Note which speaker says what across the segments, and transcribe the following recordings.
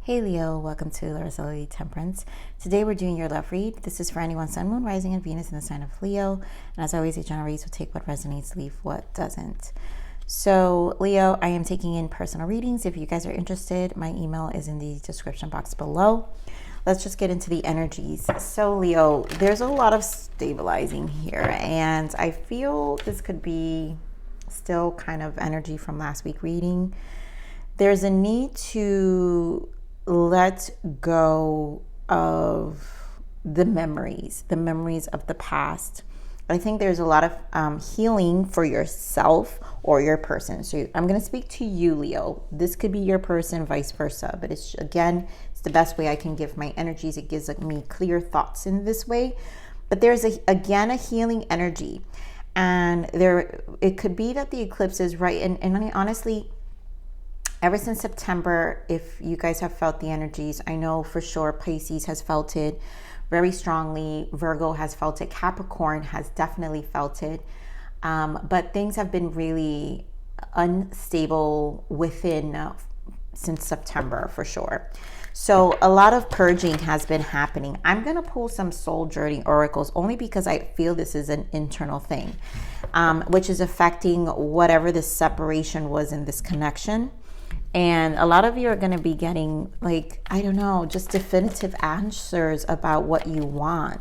Speaker 1: Hey Leo, welcome to Larisa Lili Temperance. Today we're doing your love read. This is for anyone Sun, Moon, Rising, and Venus in the sign of Leo. And as always, each general reads will take what resonates, leave what doesn't. So Leo, I am taking in personal readings. If you guys are interested, my email is in the description box below. Let's just get into the energies. So Leo, there's a lot of stabilizing here, and I feel this could be still kind of energy from last week reading. There's a need to let go of the memories of the past. I think there's a lot of healing for yourself or your person. So I'm going to speak to you, Leo. This could be your person, vice versa. But it's the best way I can give my energies. It gives me clear thoughts in this way. But there's a healing energy, and it could be that the eclipse is right. And I mean, honestly, ever since September, if you guys have felt the energies, I know for sure Pisces has felt it very strongly. Virgo has felt it. Capricorn has definitely felt it. But things have been really unstable since September for sure. So a lot of purging has been happening. I'm going to pull some soul journey oracles only because I feel this is an internal thing, which is affecting whatever this separation was in this connection. And a lot of you are going to be getting, like, I don't know, just definitive answers about what you want.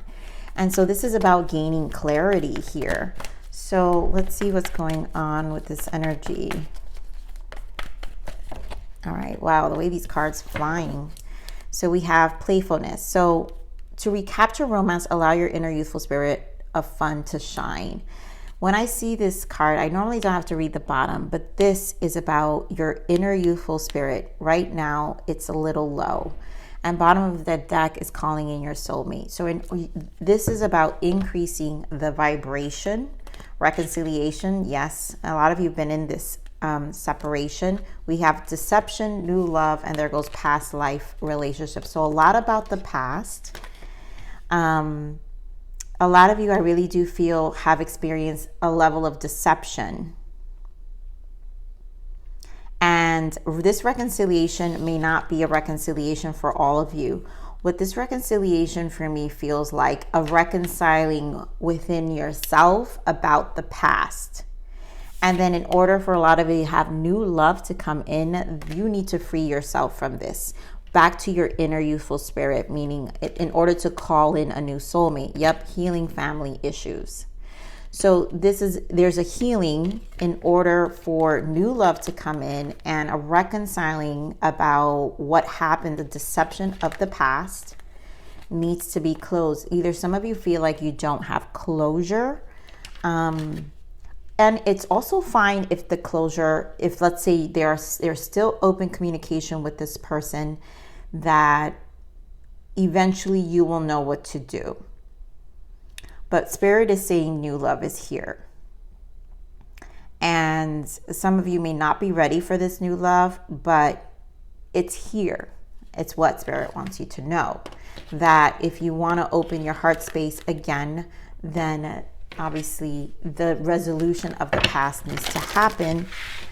Speaker 1: And so this is about gaining clarity here. So let's see what's going on with this energy. All right. Wow. The way these cards flying. So we have playfulness. So to recapture romance, allow your inner youthful spirit of fun to shine. When I see this card, I normally don't have to read the bottom, but this is about your inner youthful spirit. Right now, it's a little low. And bottom of the deck is calling in your soulmate. So this is about increasing the vibration, reconciliation. Yes, a lot of you have been in this separation. We have deception, new love, and there goes past life relationships. So a lot about the past. A lot of you, I really do feel, have experienced a level of deception. And this reconciliation may not be a reconciliation for all of you. What this reconciliation for me feels like a reconciling within yourself about the past. And then in order for a lot of you to have new love to come in, you need to free yourself from this. Back to your inner youthful spirit, meaning in order to call in a new soulmate. Yep, healing family issues. So there's a healing in order for new love to come in, and a reconciling about what happened. The deception of the past needs to be closed. Either some of you feel like you don't have closure, and it's also fine if the closure, if let's say there's still open communication with this person, that eventually you will know what to do. But Spirit is saying new love is here. And some of you may not be ready for this new love, but it's here. It's what Spirit wants you to know. That if you want to open your heart space again, then obviously the resolution of the past needs to happen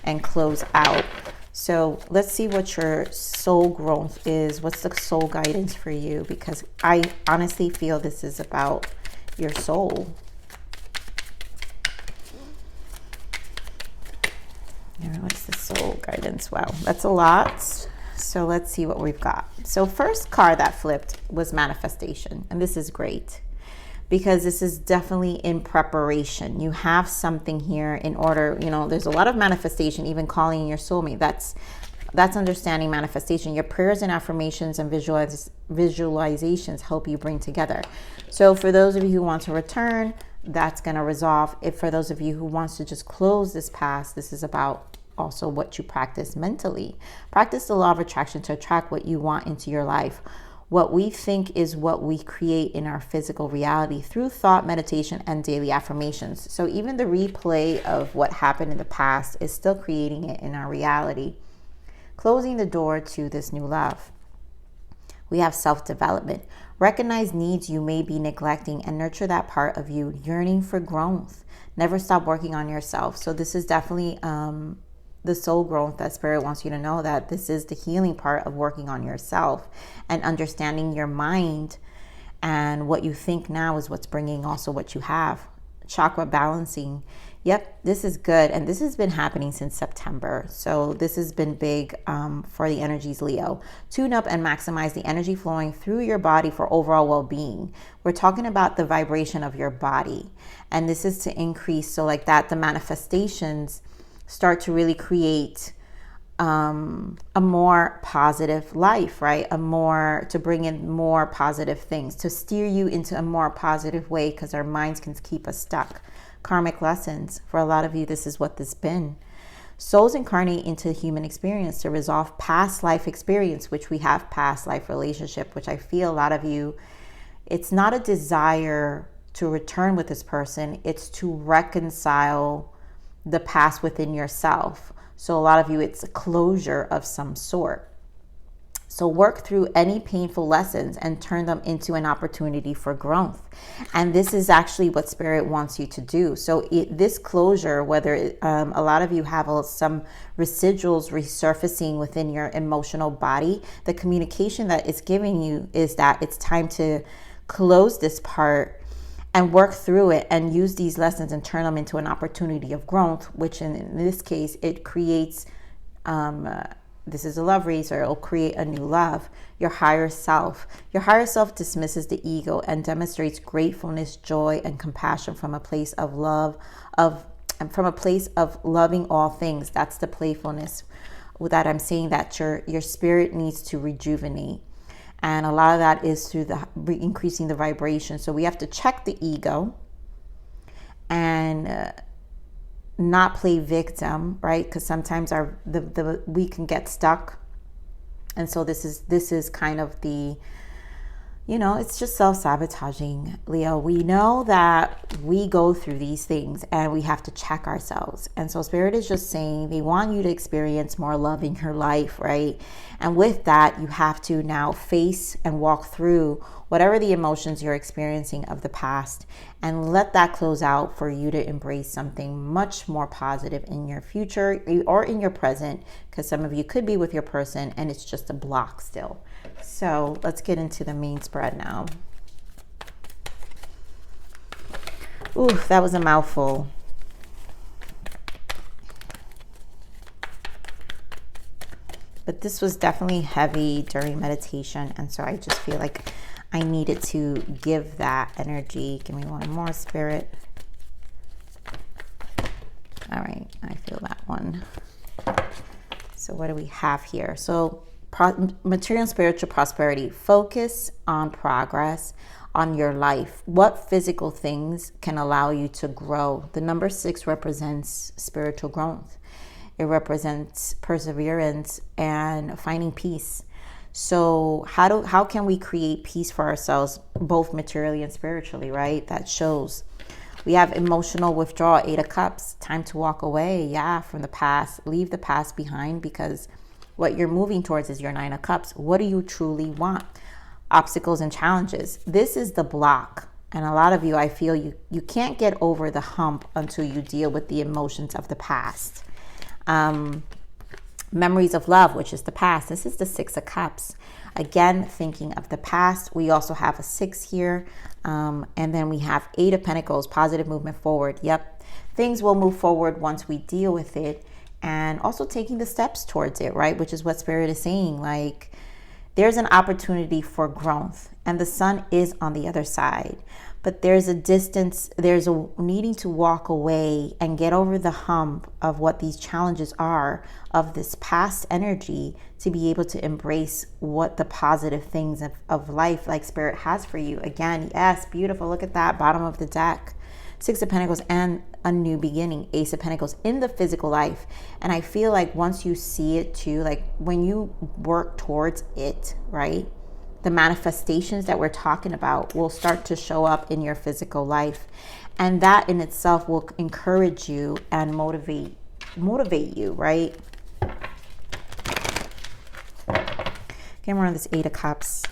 Speaker 1: and close out. So let's see what your soul growth is. What's the soul guidance for you? Because I honestly feel this is about your soul. What's the soul guidance? Wow, that's a lot. So let's see what we've got. So first card that flipped was manifestation. And this is great, because this is definitely in preparation. You have something here in order, there's a lot of manifestation, even calling in your soulmate. That's understanding manifestation. Your prayers and affirmations and visualizations help you bring together. So for those of you who want to return, that's going to resolve. If for those of you who wants to just close this past, this is about also what you practice mentally. Practice the law of attraction to attract what you want into your life. What we think is what we create in our physical reality through thought, meditation, and daily affirmations. So even the replay of what happened in the past is still creating it in our reality. Closing the door to this new love. We have self-development. Recognize needs you may be neglecting and nurture that part of you yearning for growth. Never stop working on yourself. So this is definitely the soul growth that Spirit wants you to know, that this is the healing part of working on yourself and understanding your mind, and what you think now is what's bringing also what you have. Chakra balancing. Yep, this is good. And this has been happening since September. So this has been big for the energies, Leo. Tune up and maximize the energy flowing through your body for overall well-being. We're talking about the vibration of your body. And this is to increase, so like that, the manifestations start to really create a more positive life, right? To bring in more positive things, to steer you into a more positive way, because our minds can keep us stuck. Karmic lessons. For a lot of you, this is what this has been. Souls incarnate into human experience to resolve past life experience, which we have past life relationship, which I feel a lot of you, it's not a desire to return with this person. It's to reconcile the past within yourself. So a lot of you, it's a closure of some sort. So work through any painful lessons and turn them into an opportunity for growth. And this is actually what Spirit wants you to do. So this closure, whether a lot of you have some residuals resurfacing within your emotional body, the communication that it's giving you is that it's time to close this part and work through it and use these lessons and turn them into an opportunity of growth, which in this case, it creates, this is a love read, so it'll create a new love. Your higher self. Your higher self dismisses the ego and demonstrates gratefulness, joy, and compassion from a place of love, from a place of loving all things. That's the playfulness that I'm saying, that your spirit needs to rejuvenate. And a lot of that is through increasing the vibration. So we have to check the ego and not play victim, right? Because sometimes we can get stuck. And so this is kind of the, it's just self-sabotaging, Leo. We know that we go through these things and we have to check ourselves. And so Spirit is just saying they want you to experience more love in your life, right? And with that, you have to now face and walk through whatever the emotions you're experiencing of the past, and let that close out for you to embrace something much more positive in your future or in your present, because some of you could be with your person and it's just a block still. So let's get into the main spread now. Ooh, that was a mouthful. But this was definitely heavy during meditation, and so I just feel like I needed to give that energy. Give me one more, Spirit. All right, I feel that one. So what do we have here? So material and spiritual prosperity. Focus on progress on your life. What physical things can allow you to grow? The number 6 represents spiritual growth. It represents perseverance and finding peace. So how can we create peace for ourselves, both materially and spiritually, right? That shows. We have emotional withdrawal, 8 of Cups. Time to walk away, from the past. Leave the past behind, because what you're moving towards is your 9 of Cups. What do you truly want? Obstacles and challenges. This is the block. And a lot of you, I feel you can't get over the hump until you deal with the emotions of the past. Memories of love, which is the past. This is the 6 of Cups. Again, thinking of the past. We also have a 6 here. And then we have 8 of Pentacles, positive movement forward. Yep. Things will move forward once we deal with it. And also taking the steps towards it, right? Which is what Spirit is saying. Like, there's an opportunity for growth. And the sun is on the other side. But there's a distance, there's a needing to walk away and get over the hump of what these challenges are of this past energy, to be able to embrace what the positive things of life, like Spirit has for you. Again, yes, beautiful. Look at that, bottom of the deck. 6 of Pentacles and a new beginning, Ace of Pentacles in the physical life. And I feel like once you see it too, like when you work towards it, right? The manifestations that we're talking about will start to show up in your physical life. And that in itself will encourage you and motivate you, right? Again, we're on this 8 of Cups.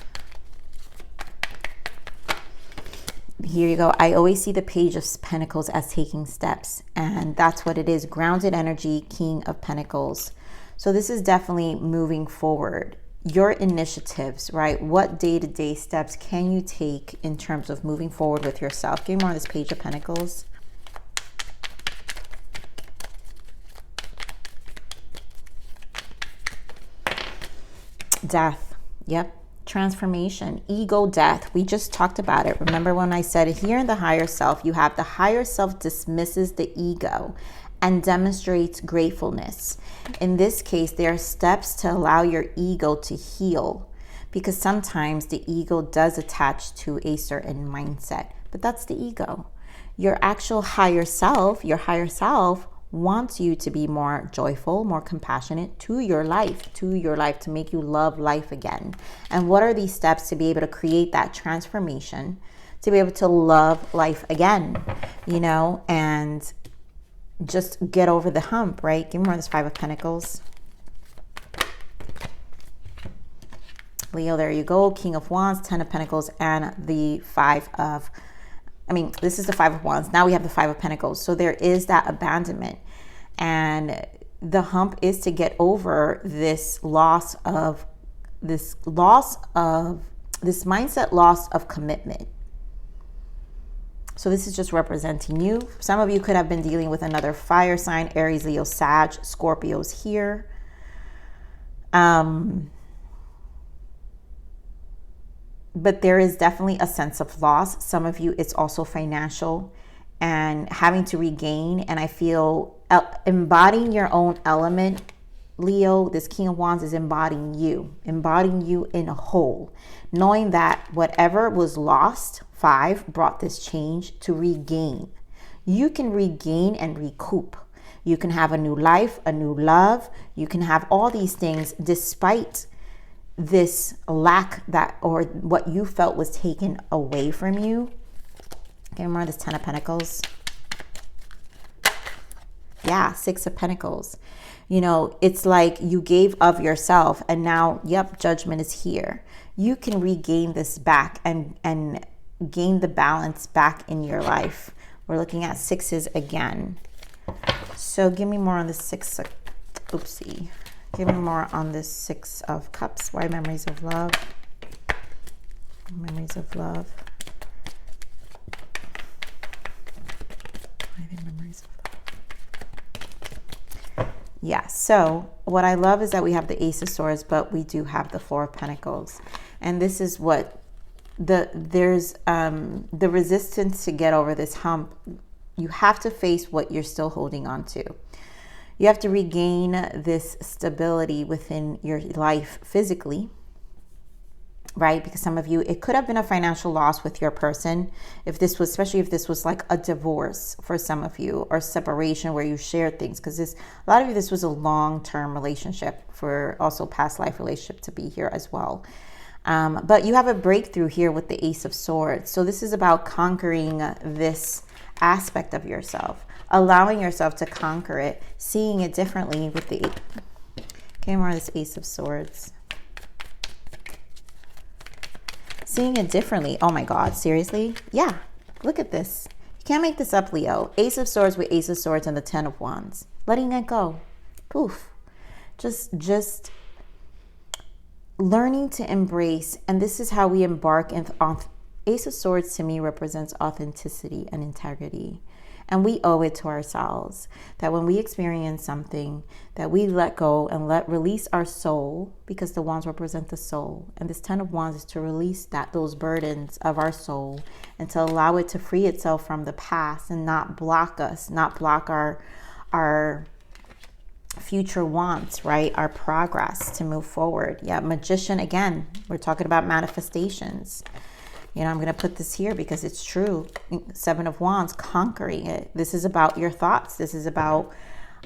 Speaker 1: Here you go. I always see the Page of Pentacles as taking steps, and that's what it is. Grounded energy, King of Pentacles. So this is definitely moving forward. Your initiatives, right? What day-to-day steps can you take in terms of moving forward with yourself? Give me more of this Page of Pentacles. Death. Yep. Transformation, ego death. We just talked about it. Remember when I said here in the higher self, you have the higher self dismisses the ego and demonstrates gratefulness. In this case, there are steps to allow your ego to heal, because sometimes the ego does attach to a certain mindset, but that's the ego. Your actual higher self, wants you to be more joyful, more compassionate to your life, to make you love life again. And what are these steps to be able to create that transformation, to be able to love life again, you know, and just get over the hump, right? Give me more of this Five of Pentacles. Leo, there you go. King of Wands, Ten of Pentacles, and the this is the Five of Wands. Now we have the Five of Pentacles. So there is that abandonment. And the hump is to get over this mindset loss of commitment. So this is just representing you. Some of you could have been dealing with another fire sign, Aries, Leo, Sag, Scorpios here. But there is definitely a sense of loss. Some of you, it's also financial and having to regain. And I feel embodying your own element, Leo, this King of Wands is embodying you in a whole. Knowing that whatever was lost, 5, brought this change to regain. You can regain and recoup. You can have a new life, a new love. You can have all these things despite this lack that, or what you felt was taken away from you. Okay, remember this Ten of Pentacles. Yeah, Six of Pentacles. You know, it's like you gave of yourself and now, yep, judgment is here. You can regain this back and gain the balance back in your life. We're looking at sixes again. So give me more on the Six of, oopsie. Give me more on this Six of Cups. Why memories of love? Memories of love. Why are they memories of love? Yeah, so what I love is that we have the Ace of Swords, but we do have the Four of Pentacles. And this is what there's the resistance to get over this hump. You have to face what you're still holding on to. You have to regain this stability within your life physically, right? Because some of you, it could have been a financial loss with your person. If this was, especially if this was like a divorce for some of you, or separation where you shared things, because a lot of you, this was a long-term relationship, for also past life relationship to be here as well. But you have a breakthrough here with the Ace of Swords. So this is about conquering this aspect of yourself, allowing yourself to conquer it, seeing it differently with the okay, more of this Ace of Swords. Seeing it differently. Oh my God, seriously? Yeah, look at this. You can't make this up, Leo. Ace of Swords with Ace of Swords and the Ten of Wands. Letting it go. Poof. Just learning to embrace, and this is how we embark on. Ace of Swords to me represents authenticity and integrity. And we owe it to ourselves that when we experience something, that we let go and release our soul, because the wands represent the soul. And this Ten of Wands is to release those burdens of our soul, and to allow it to free itself from the past and not block us, not block our future wants, right? Our progress to move forward. Yeah, Magician, again, we're talking about manifestations. You know, I'm going to put this here because it's true. Seven of Wands, conquering it. This is about your thoughts. This is about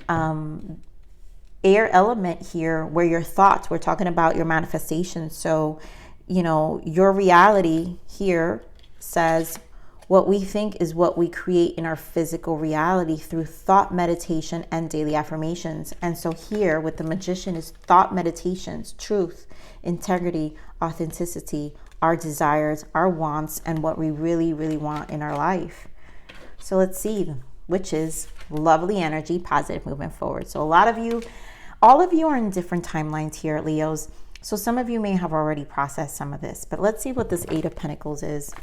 Speaker 1: air element here, where your thoughts, we're talking about your manifestation. So, you know, your reality here says what we think is what we create in our physical reality through thought, meditation, and daily affirmations. And so here with the Magician is thought meditations, truth, integrity, authenticity, our desires, our wants, and what we really, really want in our life. So let's see, which is lovely energy, positive movement forward. So a lot of you, all of you are in different timelines here, Leos. So some of you may have already processed some of this, but let's see what this Eight of Pentacles is.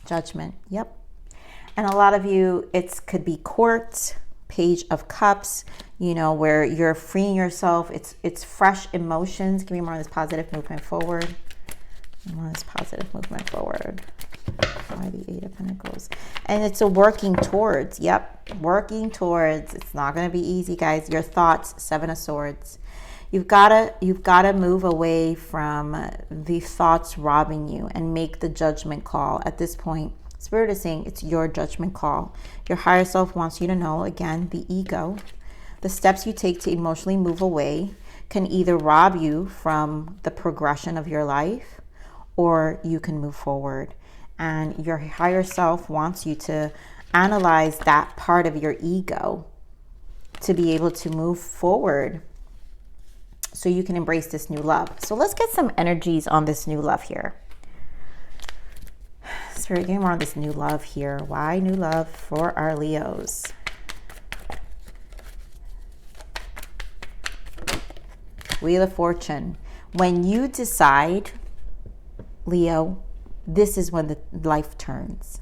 Speaker 1: Judgment. Yep. And a lot of you, it could be Court, Page of Cups, you know, where you're freeing yourself. It's fresh emotions. Give me more of this positive movement forward. More of this positive movement forward. Why the Eight of Pentacles? And it's a working towards. Yep. Working towards. It's not going to be easy, guys. Your thoughts, Seven of Swords. You've got to move away from the thoughts robbing you and make the judgment call. At this point, Spirit is saying it's your judgment call. Your higher self wants you to know, again, the ego. The steps you take to emotionally move away can either rob you from the progression of your life, or you can move forward. And your higher self wants you to analyze that part of your ego to be able to move forward, so you can embrace this new love. So let's get some energies on this new love here. Spirit, getting more on this new love here. Why new love for our Leos? Wheel of Fortune. When you decide, Leo, this is when the life turns.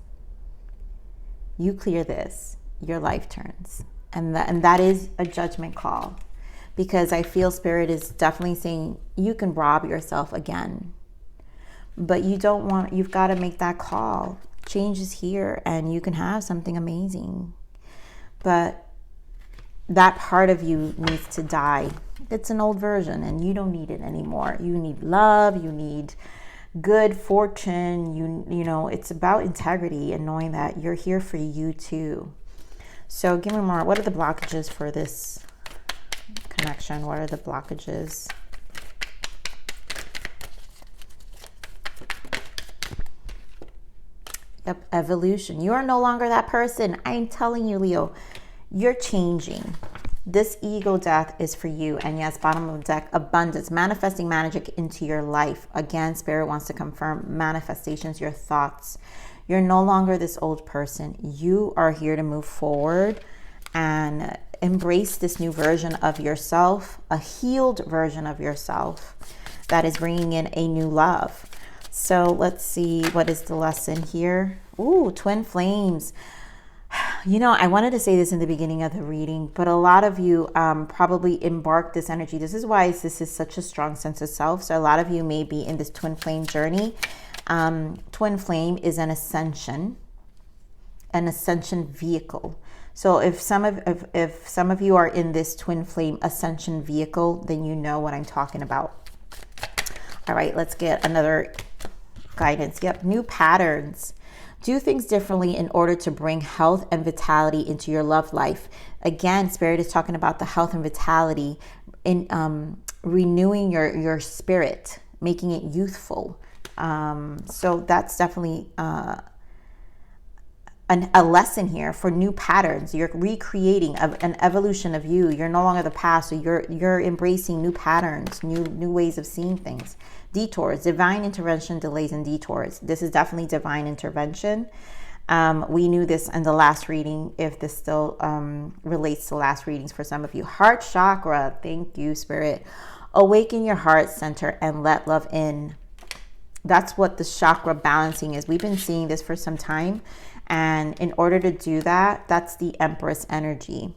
Speaker 1: You clear this, your life turns. And that is a judgment call. Because I feel Spirit is definitely saying you can rob yourself again. But you don't want, you've got to make that call. Change is here and you can have something amazing. But that part of you needs to die. It's an old version and you don't need it anymore. You need love, you need good fortune, you know, it's about integrity and knowing that you're here for you too. So give me more, what are the blockages for this connection? What are the blockages? Yep, evolution. You are no longer that person. I'm telling you, Leo, you're changing. This ego death is for you. And yes, bottom of the deck, abundance, manifesting magic into your life. Again, Spirit wants to confirm manifestations, your thoughts. You're no longer this old person. You are here to move forward and embrace this new version of yourself, a healed version of yourself that is bringing in a new love. So let's see, what is the lesson here? Ooh, twin flames. You know, I wanted to say this in the beginning of the reading, but a lot of you probably embarked this energy. This is why this is such a strong sense of self. So a lot of you may be in this twin flame journey. Twin flame is an ascension vehicle. So if some of you are in this twin flame ascension vehicle, then you know what I'm talking about. All right, let's get another guidance. Yep, new patterns. Do things differently in order to bring health and vitality into your love life. Again, Spirit is talking about the health and vitality in renewing your spirit, making it youthful. So that's definitely a lesson here for new patterns. You're recreating an evolution of you. You're no longer the past, so you're embracing new patterns, new ways of seeing things. Detours, divine intervention, delays and detours. This is definitely divine intervention. We knew this in the last reading, if this still relates to last readings for some of you. Heart chakra, thank you, Spirit. Awaken your heart center and let love in. That's what the chakra balancing is. We've been seeing this for some time. And in order to do that, that's the Empress energy.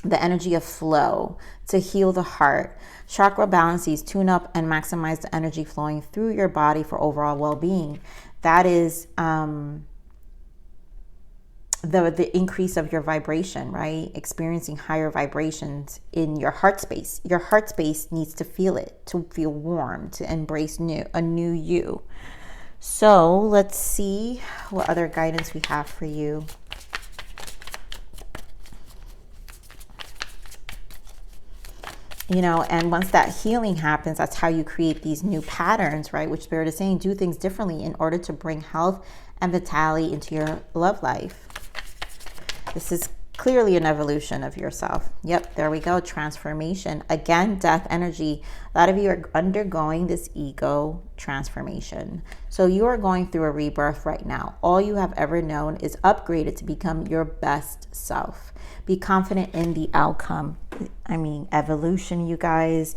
Speaker 1: The energy of flow to heal the heart. Chakra balances tune up and maximize the energy flowing through your body for overall well-being. That is the increase of your vibration, right? Experiencing higher vibrations in your heart space. Your heart space needs to feel it, to feel warm, to embrace a new you. So let's see what other guidance we have for you. You know, and once that healing happens, that's how you create these new patterns, right? Which Spirit is saying, do things differently in order to bring health and vitality into your love life. This is clearly an evolution of yourself. Yep, there we go. Transformation. Again, death energy. A lot of you are undergoing this ego transformation. So you are going through a rebirth right now. All you have ever known is upgraded to become your best self. Be confident in the outcome. I mean, evolution, you guys.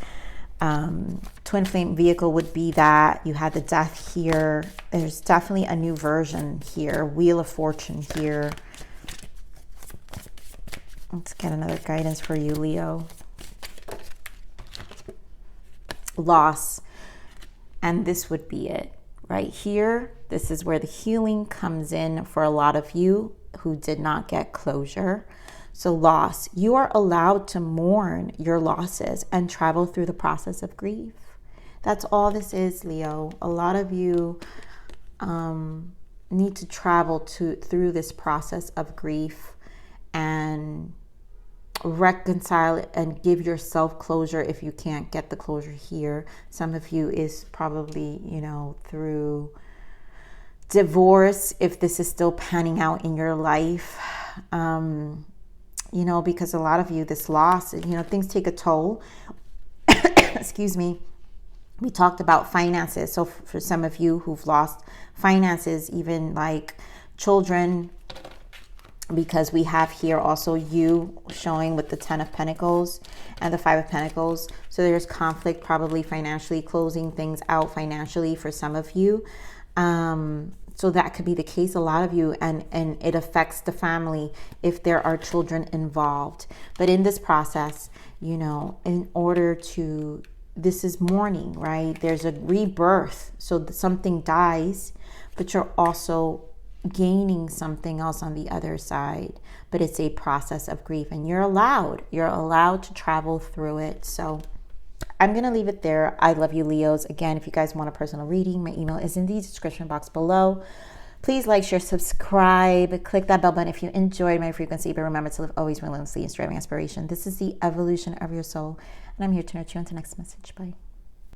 Speaker 1: Twin flame vehicle would be that. You had the death here. There's definitely a new version here. Wheel of Fortune here. Let's get another guidance for you, Leo. Loss. And this would be it. Right here, this is where the healing comes in for a lot of you who did not get closure. So loss. You are allowed to mourn your losses and travel through the process of grief. That's all this is, Leo. A lot of you need to travel through this process of grief and reconcile it and give yourself closure if you can't get the closure here. Some of you is probably, you know, through divorce, if this is still panning out in your life. You know, because a lot of you, this loss, you know, things take a toll. Excuse me. We talked about finances. So for some of you who've lost finances, even like children, because we have here also you showing with the 10 of Pentacles and the 5 of Pentacles. So there's conflict, probably financially, closing things out financially for some of you. So that could be the case, a lot of you, and it affects the family if there are children involved. But in this process, you know, in order to, this is mourning, right? There's a rebirth. So something dies, but you're also gaining something else on the other side. But it's a process of grief, and you're allowed to travel through it. So I'm going to leave it there. I love you, Leos. Again, if you guys want a personal reading, my email is in the description box below. Please like, share, subscribe. Click that bell button if you enjoyed my frequency. But remember to live always relentlessly and striving aspiration. This is the evolution of your soul. And I'm here to nurture you. Until next message. Bye.